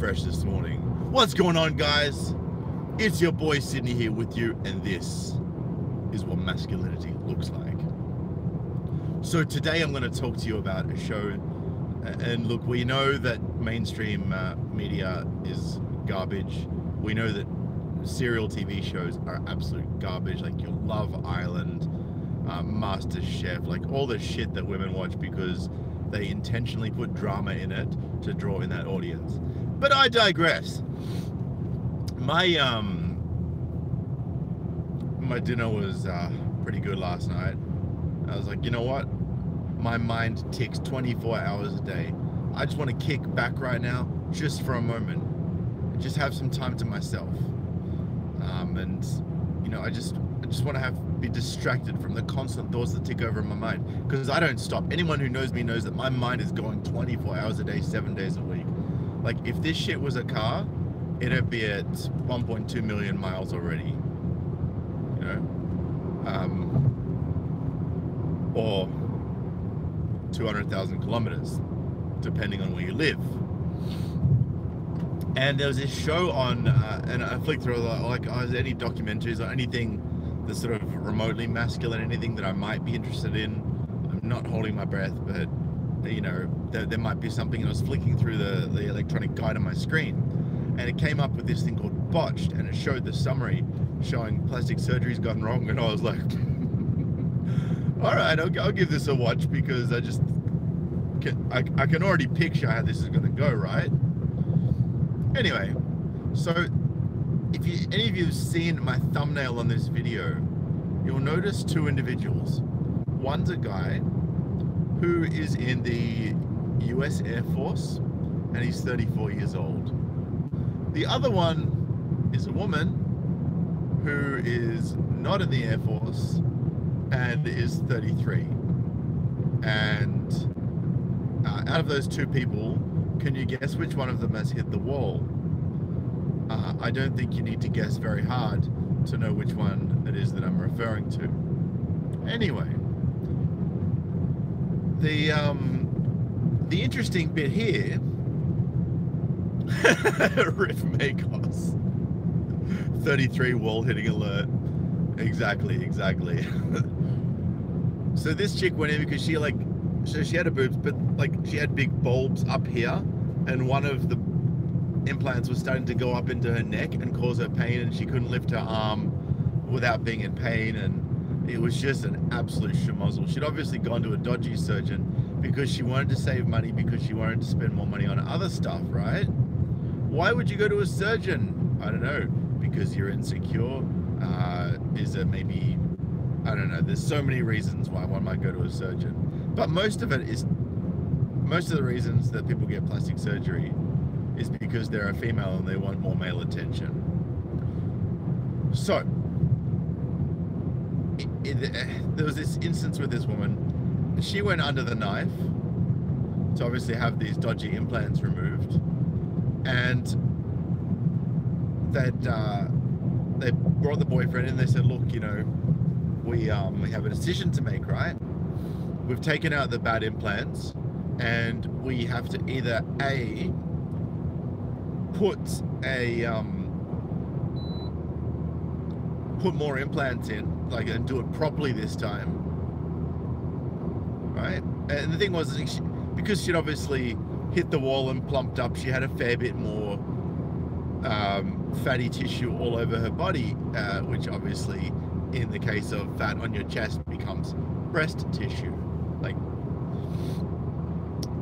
fresh this morning. What's going on, guys? It's your boy Sydney here with you, and this is what masculinity looks like. So today I'm going to talk to you about a show, and look, we know that mainstream media is garbage. We know that serial TV shows are absolute garbage, like your Love Island, Master Chef, like all the shit that women watch because they intentionally put drama in it to draw in that audience. But I digress. My dinner was pretty good last night. I was like, you know what? My mind ticks 24 hours a day. I just want to kick back right now, just for a moment, and just have some time to myself. And you know, I just want to be distracted from the constant thoughts that tick over in my mind, because I don't stop. Anyone who knows me knows that my mind is going 24 hours a day, 7 days a week. Like, if this shit was a car, it'd be at 1.2 million miles already, you know, or 200,000 kilometers, depending on where you live. And there was this show on, and I flicked through, like, any documentaries or anything that's sort of remotely masculine, anything that I might be interested in. I'm not holding my breath, but you know, there might be something. And I was flicking through the electronic guide on my screen, and it came up with this thing called Botched, and it showed the summary showing plastic surgery's gone wrong, and I was like, all right, I'll give this a watch, because I can already picture how this is going to go, right? Anyway, so if any of you have seen my thumbnail on this video, you'll notice two individuals. One's a guy who is in the US Air Force, and he's 34 years old. The other one is a woman who is not in the Air Force and is 33. And out of those two people, can you guess which one of them has hit the wall? I don't think you need to guess very hard to know which one it is that I'm referring to. Anyway, the interesting bit here, Riff Makos, 33 wall hitting alert. Exactly. So this chick went in because she had her boobs, but like she had big bulbs up here, and one of the implants was starting to go up into her neck and cause her pain, and she couldn't lift her arm without being in pain, and it was just an absolute schmozzle. She'd obviously gone to a dodgy surgeon because she wanted to save money, because she wanted to spend more money on other stuff, right? Why would you go to a surgeon? I don't know, because you're insecure. Is it maybe, I don't know, there's so many reasons why one might go to a surgeon, but most of the reasons that people get plastic surgery is because they're a female and they want more male attention. So there was this instance with this woman. She went under the knife to obviously have these dodgy implants removed, and they brought the boyfriend in. They said, look, you know, we have a decision to make, right? We've taken out the bad implants, and we have to either A, put more implants in, like, and do it properly this time, right? And the thing was, because she'd obviously hit the wall and plumped up, she had a fair bit more fatty tissue all over her body, which obviously, in the case of fat on your chest, becomes breast tissue. Like,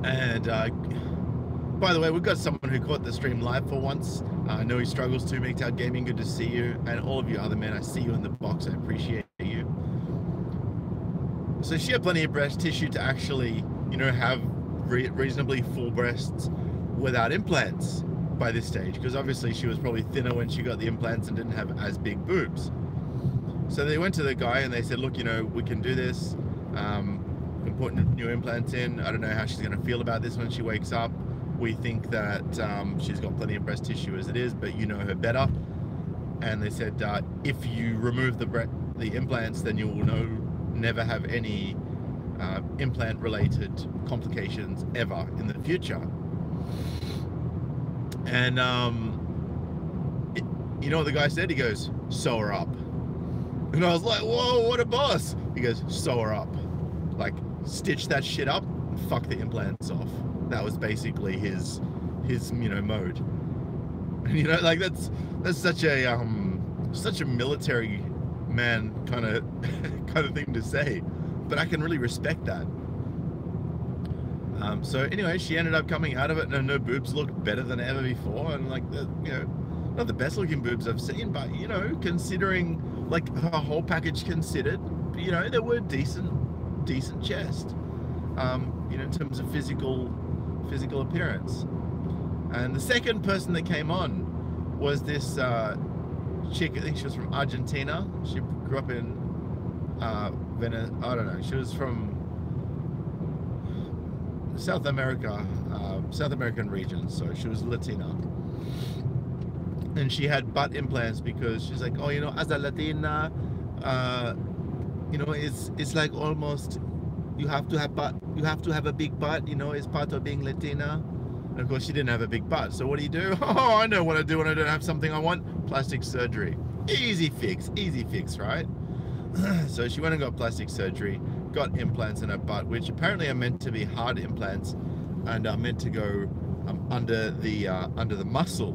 and by the way, we've got someone who caught the stream live for once. I know he struggles too. MGTOW Gaming, good to see you. And all of you other men, I see you in the box. I appreciate you. So she had plenty of breast tissue to actually, you know, have reasonably full breasts without implants by this stage, because obviously she was probably thinner when she got the implants and didn't have as big boobs. So they went to the guy and they said, look, you know, we can do this. We can put new implants in. I don't know how she's going to feel about this when she wakes up. We think that she's got plenty of breast tissue as it is, but you know her better. And they said, if you remove the implants, then you will never have any implant-related complications ever in the future. And you know what the guy said? He goes, sew her up. And I was like, whoa, what a boss. He goes, sew her up. Like, stitch that shit up and fuck the implants off. That was basically his mode. And like that's such a military man kind of thing to say. But I can really respect that. So anyway, she ended up coming out of it, and her boobs looked better than ever before, and like not the best looking boobs I've seen, but considering like her whole package considered, there were decent chest, in terms of physical appearance. And the second person that came on was this chick. I think she was from Argentina. She grew up in Venice. I don't know. She was from South America, South American region. So she was Latina. And she had butt implants because she's like, oh, as a Latina, it's like almost you have to have a big butt, it's part of being Latina. And of course she didn't have a big butt. So what do you do? Oh, I know what I do when I don't have something I want. Plastic surgery. Easy fix, right? So she went and got plastic surgery, got implants in her butt, which apparently are meant to be hard implants and are meant to go under the muscle,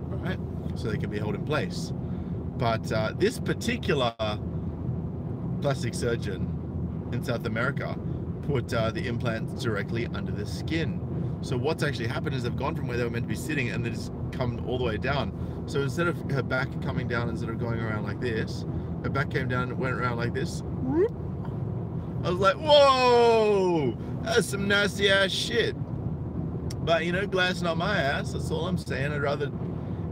right? So they can be held in place. But this particular plastic surgeon in South America put the implants directly under the skin. So what's actually happened is they've gone from where they were meant to be sitting and they just come all the way down. So instead of her back coming down and sort of going around like this, her back came down and went around like this. I was like, whoa, that's some nasty ass shit. But glass not my ass. That's all I'm saying. I'd rather,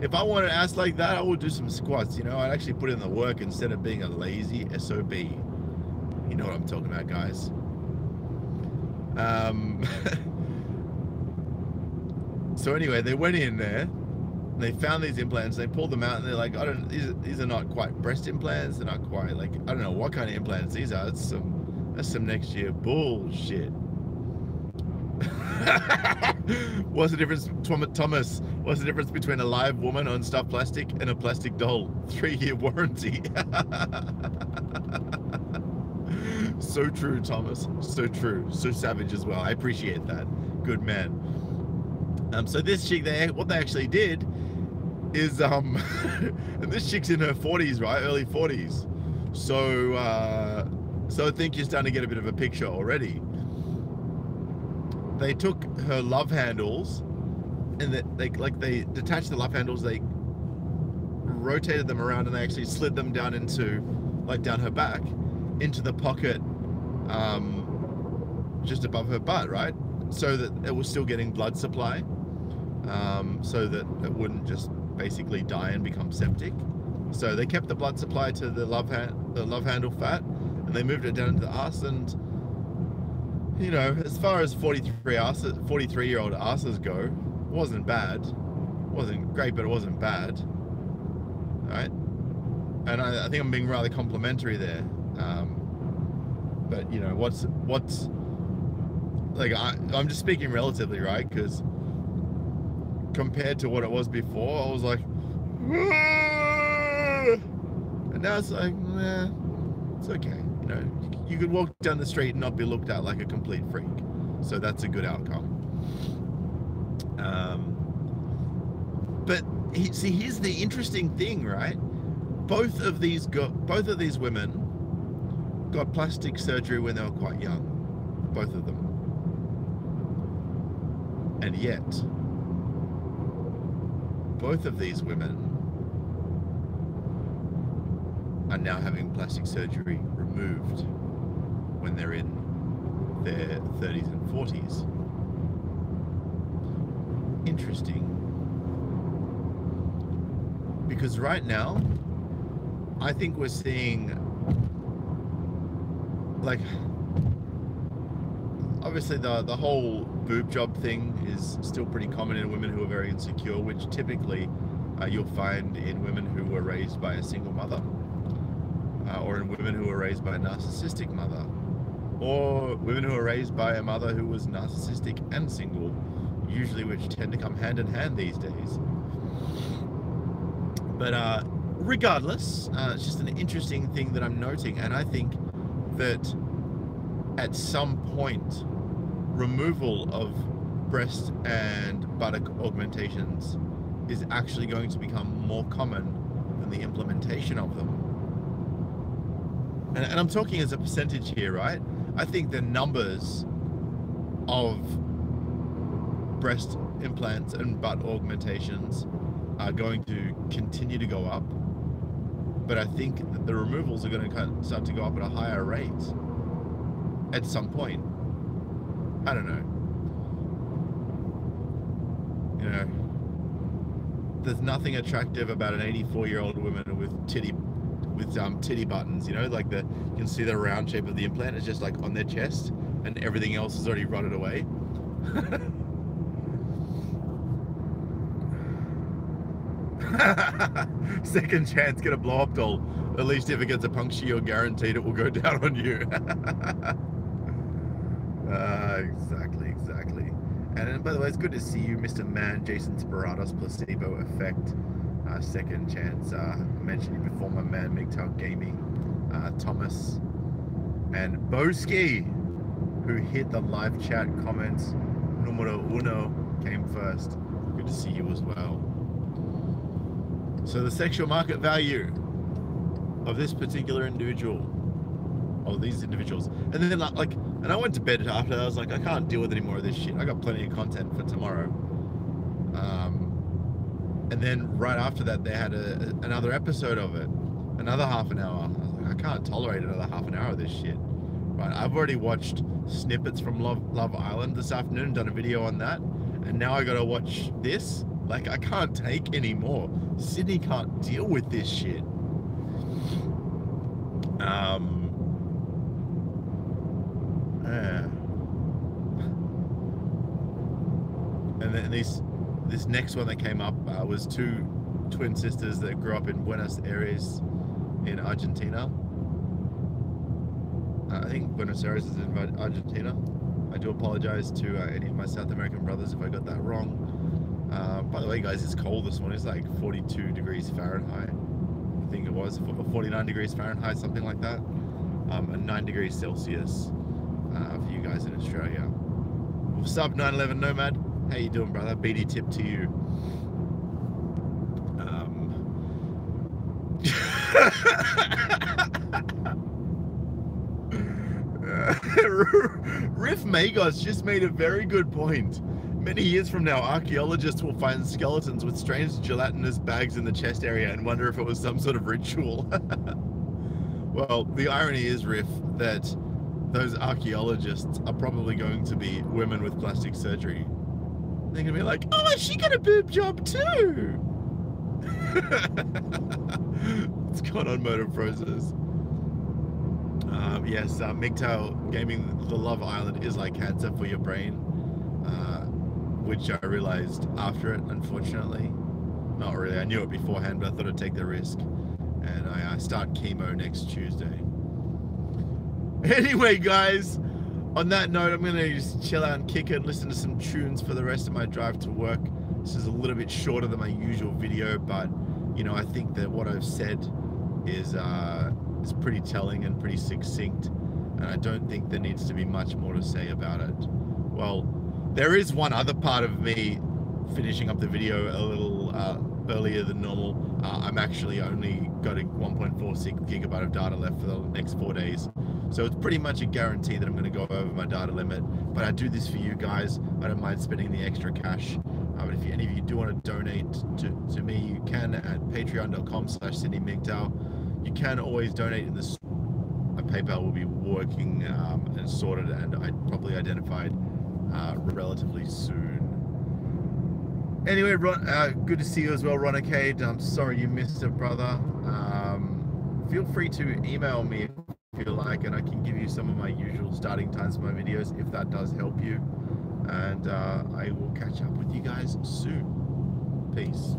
if I wanted an ass like that, I would do some squats. I'd actually put in the work instead of being a lazy SOB. You know what I'm talking about, guys. So anyway, they went in there, they found these implants, they pulled them out, and they're like, these are not quite breast implants, they're not quite like, I don't know what kind of implants these are. That's some next year bullshit. What's the difference, Thomas? What's the difference between a live woman on stuffed plastic and a plastic doll? 3-year warranty. So true, Thomas. So true. So savage as well. I appreciate that. Good man. So this chick, what they actually did is, and this chick's in her 40s, right? Early 40s. So I think you're starting to get a bit of a picture already. They took her love handles, and they detached the love handles. They rotated them around, and they actually slid them down down her back, into the pocket, just above her butt, right? So that it was still getting blood supply. So that it wouldn't just basically die and become septic. So they kept the blood supply to the love handle fat, and they moved it down into the arse. And as far as 43-year-old asses go, it wasn't bad. It wasn't great, but it wasn't bad. Right? And I think I'm being rather complimentary there. But what's like, I'm just speaking relatively, right? Because compared to what it was before, I was like, and now it's like, nah, it's okay. You could walk down the street and not be looked at like a complete freak. So that's a good outcome. But here's the interesting thing, right? Both of these women got plastic surgery when they were quite young. Both of them. And yet, both of these women are now having plastic surgery removed when they're in their 30s and 40s. Interesting. Because right now, I think we're seeing, like, obviously the whole boob job thing is still pretty common in women who are very insecure, which typically you'll find in women who were raised by a single mother, or in women who were raised by a narcissistic mother, or women who were raised by a mother who was narcissistic and single. usually which tend to come hand in hand these days. But regardless, it's just an interesting thing that I'm noting, and I think that at some point, removal of breast and buttock augmentations is actually going to become more common than the implementation of them. And I'm talking as a percentage here, right? I think the numbers of breast implants and butt augmentations are going to continue to go up, but I think that the removals are going to start to go up at a higher rate at some point. I don't know. You know, there's nothing attractive about an 84-year-old woman with titty buttons. You know, like you can see the round shape of the implant is just like on their chest, and everything else is already rotted away. Second chance, get a blow up doll. At least if it gets a puncture, you're guaranteed it will go down on you. Exactly. And by the way, it's good to see you, Mr. Man, Jason Speratos, Placebo Effect, Second Chance. I mentioned you before, my man, MGTOW Gaming, Thomas, and Boski, who hit the live chat comments. Numero uno came first. Good to see you as well. So the sexual market value of this particular individual, or these individuals, and then and I went to bed after that. I was like, I can't deal with any more of this shit. I got plenty of content for tomorrow. And then right after that, they had another episode of it, another half an hour. I was like, I can't tolerate another half an hour of this shit. Right, I've already watched snippets from Love Island this afternoon, done a video on that, and now I gotta watch this. Like, I can't take any more. Sydney can't deal with this shit. And then this next one that came up was two twin sisters that grew up in Buenos Aires in Argentina. I think Buenos Aires is in Argentina. I do apologize to any of my South American brothers if I got that wrong. By the way, guys, it's cold this morning. It's like 42 degrees Fahrenheit. I think it was 49 degrees Fahrenheit, something like that. And 9 degrees Celsius for you guys in Australia. What's up, 911 Nomad? How you doing, brother? BD tip to you. Riff Magos just made a very good point. Many years from now, archaeologists will find skeletons with strange gelatinous bags in the chest area and wonder if it was some sort of ritual. Well, the irony is, Riff, that those archaeologists are probably going to be women with plastic surgery. They're going to be like, oh, she got a boob job too. What's going on, Motor Process? Yes, MGTOW Gaming, the Love Island is like cancer for your brain, which I realized after it, unfortunately. Not really, I knew it beforehand, but I thought I'd take the risk. And I start chemo next Tuesday. Anyway, guys, on that note, I'm going to just chill out and kick it and listen to some tunes for the rest of my drive to work. This is a little bit shorter than my usual video, but, you know, I think that what I've said is pretty telling and pretty succinct, and I don't think there needs to be much more to say about it. Well, there is one other part of me finishing up the video a little earlier than normal. I'm actually only got a 1.46 gigabyte of data left for the next 4 days, so it's pretty much a guarantee that I'm going to go over my data limit. But I do this for you guys. I don't mind spending the extra cash. But if any of you do want to donate to me, you can at patreon.com/SydneyMGTOW. You can always donate in this. My PayPal will be working and sorted and probably identified relatively soon. Anyway, Ron, good to see you as well, Ronacade. I'm sorry you missed it, brother. Feel free to email me if you like, and I can give you some of my usual starting times for my videos if that does help you. And I will catch up with you guys soon. Peace.